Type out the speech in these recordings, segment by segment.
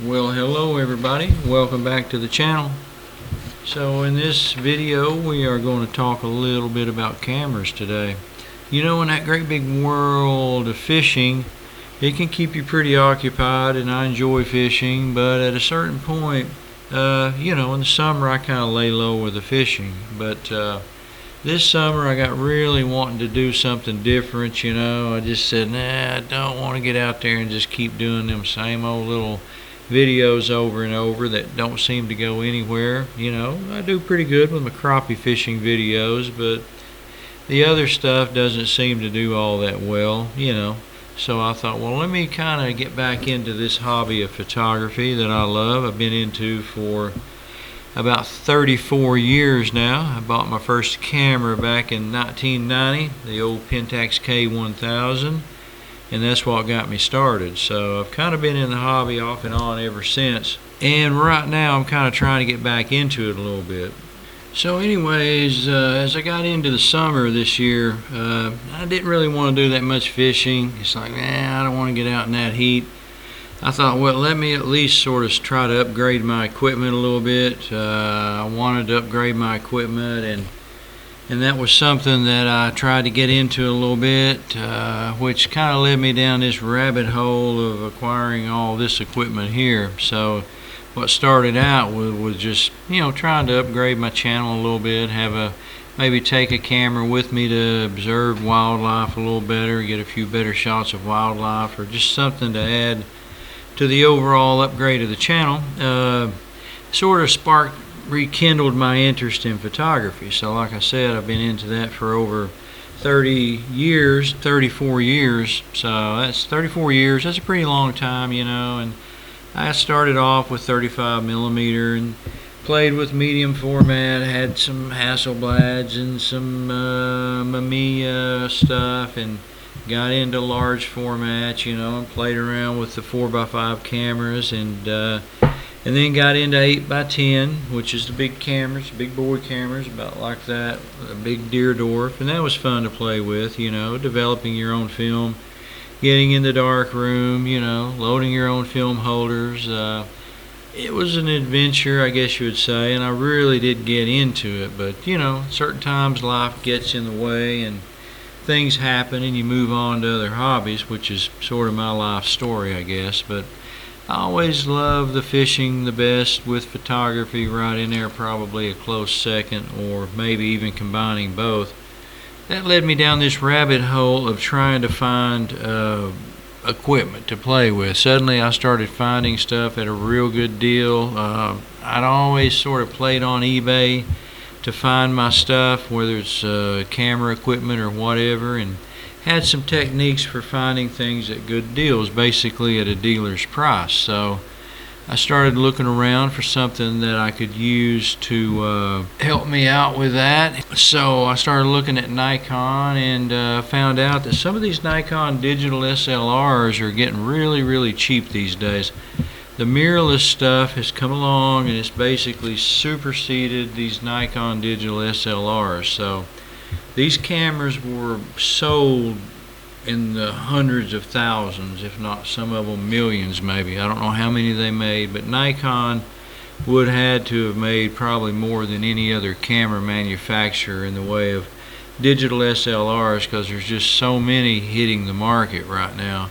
Well, hello everybody, welcome back to the channel. So in this video we are going to talk a little bit about cameras today. You know, in that great big world of fishing, it can keep you pretty occupied, and I enjoy fishing, but at a certain point, you know, in the summer I kind of lay low with the fishing, but this summer I got really wanting to do something different. You know, I just said, nah, I don't want to get out there and just keep doing them same old little videos over and over that don't seem to go anywhere. You know, I do pretty good with my crappie fishing videos, but the other stuff doesn't seem to do all that well, you know. So I thought, well, let me kind of get back into this hobby of photography that I love. I've been into for about 34 years now. I bought my first camera back in 1990, the old Pentax K1000. And that's what got me started. So I've kind of been in the hobby off and on ever since, and right now I'm kind of trying to get back into it a little bit. So anyways, as I got into the summer this year, I didn't really want to do that much fishing. It's like, I don't want to get out in that heat. I thought, well, let me at least sort of try to upgrade my equipment a little bit. I wanted to upgrade my equipment, and that was something that I tried to get into a little bit, which kind of led me down this rabbit hole of acquiring all this equipment here. So what started out was just, you know, trying to upgrade my channel a little bit, maybe take a camera with me to observe wildlife a little better, get a few better shots of wildlife, or just something to add to the overall upgrade of the channel. Sort of rekindled my interest in photography. So like I said, I've been into that for over 34 years. So that's 34 years. That's a pretty long time, you know. And I started off with 35mm and played with medium format. Had some Hasselblads and some Mamiya stuff, and got into large format, you know, and played around with the 4x5 cameras, and then got into 8x10, which is the big cameras, big boy cameras, about like that, a big deer dwarf, and that was fun to play with, you know, developing your own film, getting in the dark room, you know, loading your own film holders. It was an adventure, I guess you would say, and I really did get into it, but, you know, certain times life gets in the way and things happen and you move on to other hobbies, which is sort of my life story, I guess. But I always love the fishing the best, with photography right in there, probably a close second, or maybe even combining both. That led me down this rabbit hole of trying to find equipment to play with. Suddenly I started finding stuff at a real good deal. I'd always sort of played on eBay to find my stuff, whether it's camera equipment or whatever, and had some techniques for finding things at good deals, basically at a dealer's price. So I started looking around for something that I could use to help me out with that. So I started looking at Nikon, and found out that some of these Nikon digital SLRs are getting really cheap these days. The mirrorless stuff has come along and it's basically superseded these Nikon digital SLRs. So these cameras were sold in the hundreds of thousands, if not some of them millions maybe. I don't know how many they made, but Nikon would had to have made probably more than any other camera manufacturer in the way of digital SLRs, because there's just so many hitting the market right now.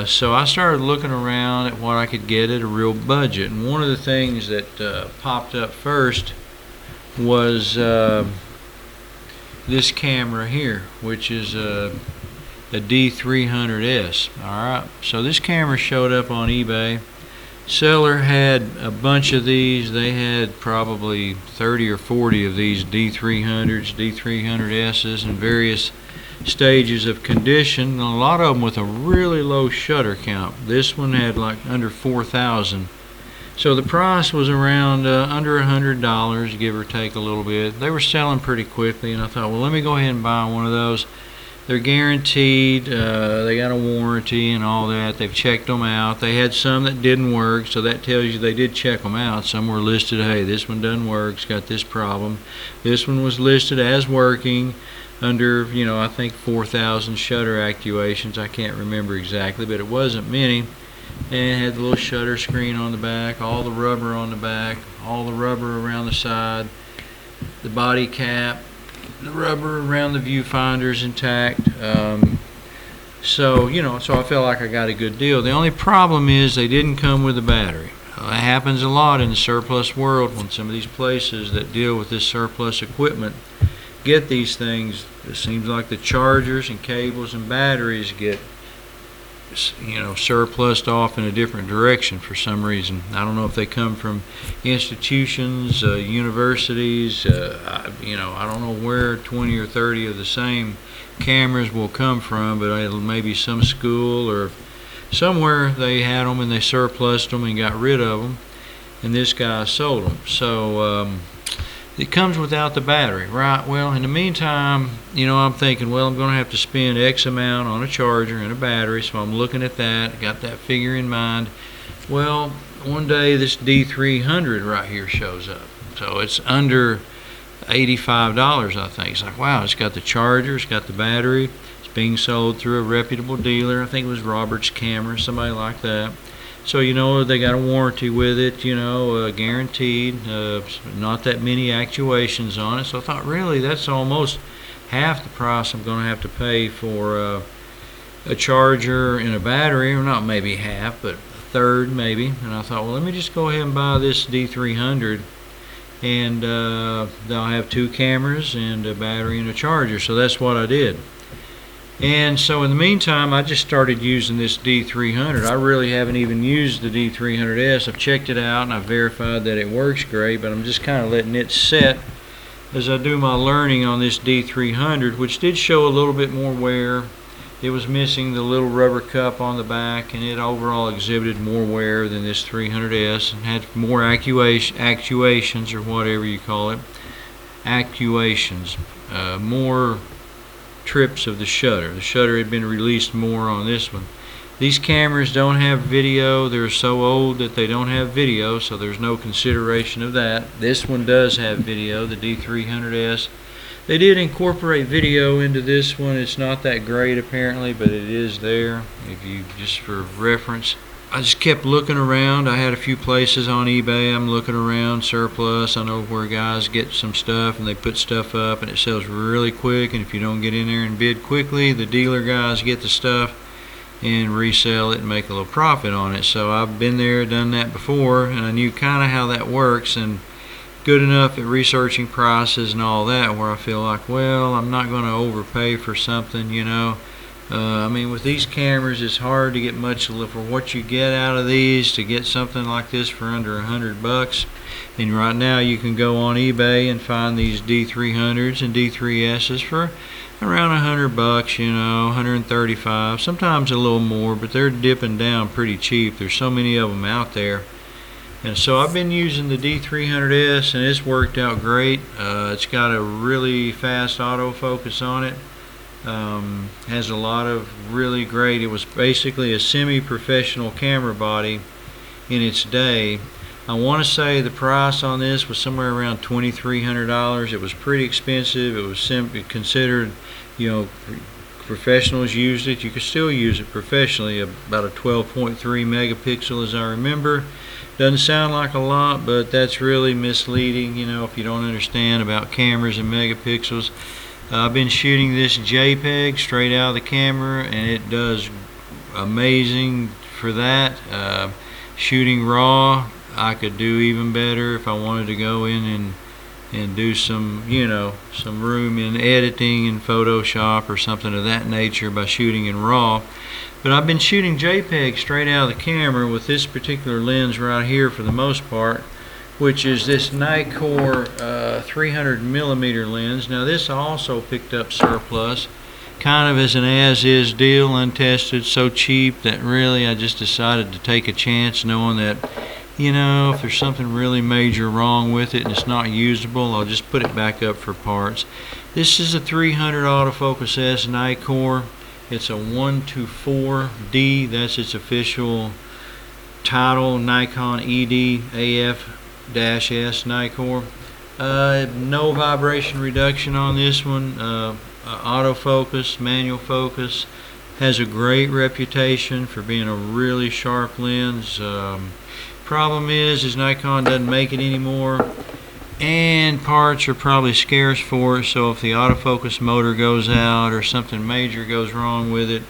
So I started looking around at what I could get at a real budget, and one of the things that popped up first was this camera here, which is a D300S. Alright, so this camera showed up on eBay. Seller had a bunch of these. They had probably 30 or 40 of these D300s, D300Ss, in various stages of condition, and a lot of them with a really low shutter count. This one had like under 4,000. So the price was around under $100, give or take a little bit. They were selling pretty quickly, and I thought, well, let me go ahead and buy one of those. They're guaranteed, they got a warranty and all that. They've checked them out. They had some that didn't work, so that tells you they did check them out. Some were listed, hey, this one doesn't work, it's got this problem. This one was listed as working under, you know, I think 4,000 shutter actuations. I can't remember exactly, but it wasn't many. and it had the little shutter screen on the back, all the rubber on the back, all the rubber around the side, the body cap, the rubber around the viewfinder is intact. So I felt like I got a good deal. The only problem is they didn't come with a battery. It happens a lot in the surplus world when some of these places that deal with this surplus equipment get these things. It seems like the chargers and cables and batteries get surplused off in a different direction for some reason. I don't know if they come from institutions, universities, I don't know where 20 or 30 of the same cameras will come from, but maybe some school or somewhere they had them and they surplused them and got rid of them, and this guy sold them. So it comes without the battery, right? Well, in the meantime, I'm thinking, well, I'm going to have to spend X amount on a charger and a battery, so I'm looking at that, got that figure in mind. Well, one day this D300 right here shows up. So it's under $85, I think. It's like, wow, it's got the charger, it's got the battery, it's being sold through a reputable dealer. I think it was Robert's Camera, somebody like that. So they got a warranty with it, guaranteed, not that many actuations on it. So I thought, really, that's almost half the price I'm going to have to pay for a charger and a battery, or not maybe half, but a third maybe. And I thought, well, let me just go ahead and buy this D300, and they'll have 2 cameras and a battery and a charger. So that's what I did. And so in the meantime, I just started using this D300. I really haven't even used the D300S. I've checked it out and I've verified that it works great, but I'm just kind of letting it set as I do my learning on this D300, which did show a little bit more wear. It was missing the little rubber cup on the back, and it overall exhibited more wear than this 300S and had more actuations, or whatever you call it, actuations, more trips of the shutter. The shutter had been released more on this one. These cameras don't have video. They're so old that they don't have video, so there's no consideration of that. This one does have video, the D300S. They did incorporate video into this one. It's not that great apparently, but it is there, if you just for reference. I just kept looking around. I had a few places on eBay. I'm looking around, surplus. I know where guys get some stuff and they put stuff up and it sells really quick, and if you don't get in there and bid quickly, the dealer guys get the stuff and resell it and make a little profit on it. So I've been there, done that before, and I knew kind of how that works, and good enough at researching prices and all that where I feel like, well, I'm not going to overpay for something, I mean, with these cameras, it's hard to get much for what you get out of these. To get something like this for under $100, and right now you can go on eBay and find these D300s and D3Ss for around $100, $135, sometimes a little more, but they're dipping down pretty cheap. There's so many of them out there. And so I've been using the D300S, and it's worked out great. It's got a really fast autofocus on it. Has a lot of really great, it was basically a semi-professional camera body in its day. I want to say the price on this was somewhere around $2,300. It was pretty expensive. It was simply considered, professionals used it. You could still use it professionally. About a 12.3 megapixel, as I remember. Doesn't sound like a lot, but that's really misleading, if you don't understand about cameras and megapixels. I've been shooting this JPEG straight out of the camera, and it does amazing for that. Shooting RAW, I could do even better if I wanted to go in and do some, some room in editing in Photoshop or something of that nature by shooting in RAW. But I've been shooting JPEG straight out of the camera with this particular lens right here for the most part, which is this Nikon 300mm lens. Now this also picked up surplus, kind of as an as-is deal, untested, so cheap that really I just decided to take a chance, knowing that, if there's something really major wrong with it and it's not usable, I'll just put it back up for parts. This is a 300 autofocus S Nikon. It's a 124D, that's its official title, Nikon ED AF-S Nikon. No vibration reduction on this one. Autofocus, manual focus, Has a great reputation for being a really sharp lens. Problem is Nikon doesn't make it anymore, and parts are probably scarce for it, so if the autofocus motor goes out or something major goes wrong with it,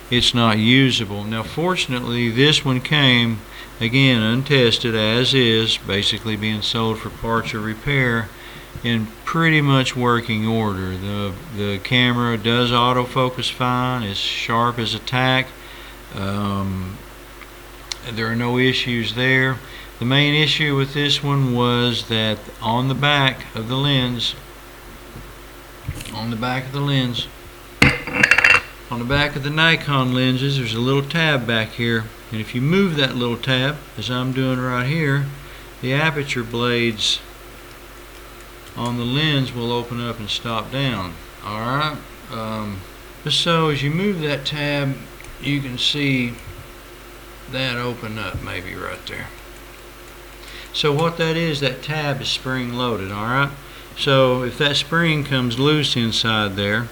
it's not usable. Now fortunately this one came, again, untested as is, basically being sold for parts or repair, in pretty much working order. The camera does autofocus fine, it's sharp as a tack. There are no issues there. The main issue with this one was that on the back of the lens, on the back of the Nikon lenses, there's a little tab back here, and if you move that little tab, as I'm doing right here, the aperture blades on the lens will open up and stop down. Alright, so as you move that tab, you can see that open up maybe right there. So what that is, that tab is spring loaded. Alright, so if that spring comes loose inside there,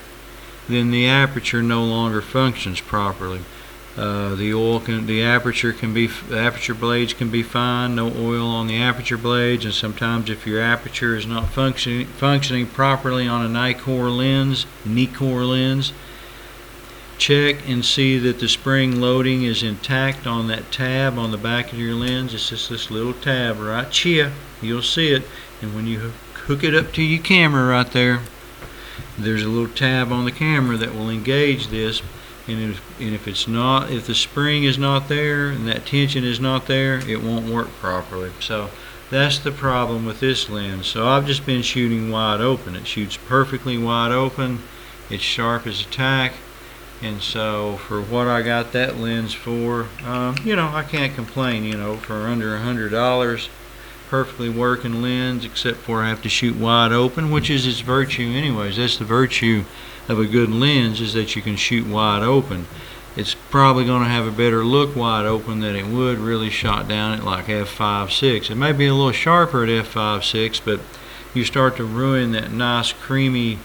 then the aperture no longer functions properly. The aperture blades can be fine, no oil on the aperture blades, and sometimes if your aperture is not functioning properly on a Nikkor lens, check and see that the spring loading is intact on that tab on the back of your lens. It's just this little tab right here. You'll see it, and when you hook it up to your camera right there, there's a little tab on the camera that will engage this. And if the spring is not there and that tension is not there, it won't work properly. So that's the problem with this lens. So I've just been shooting wide open. It shoots perfectly wide open. It's sharp as a tack. And so for what I got that lens for, I can't complain. For under $100, perfectly working lens, except for I have to shoot wide open, which is its virtue anyways. That's the virtue of a good lens, is that you can shoot wide open. It's probably going to have a better look wide open than it would really shot down at like f5.6. It may be a little sharper at f5.6, but you start to ruin that nice creamy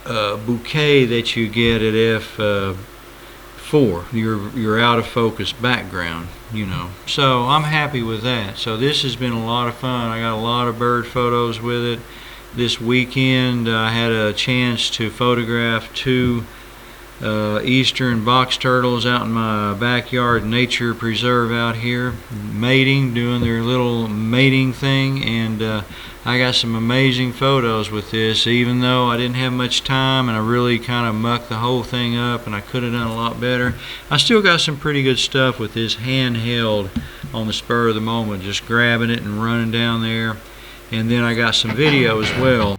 bouquet that you get at f4, your out of focus background. So I'm happy with that. So this has been a lot of fun. I got a lot of bird photos with it. This weekend I had a chance to photograph two eastern box turtles out in my backyard nature preserve out here, doing their little mating thing, and I got some amazing photos with this, even though I didn't have much time and I really kind of mucked the whole thing up and I could have done a lot better. I still got some pretty good stuff with this handheld on the spur of the moment, just grabbing it and running down there. And then I got some video as well.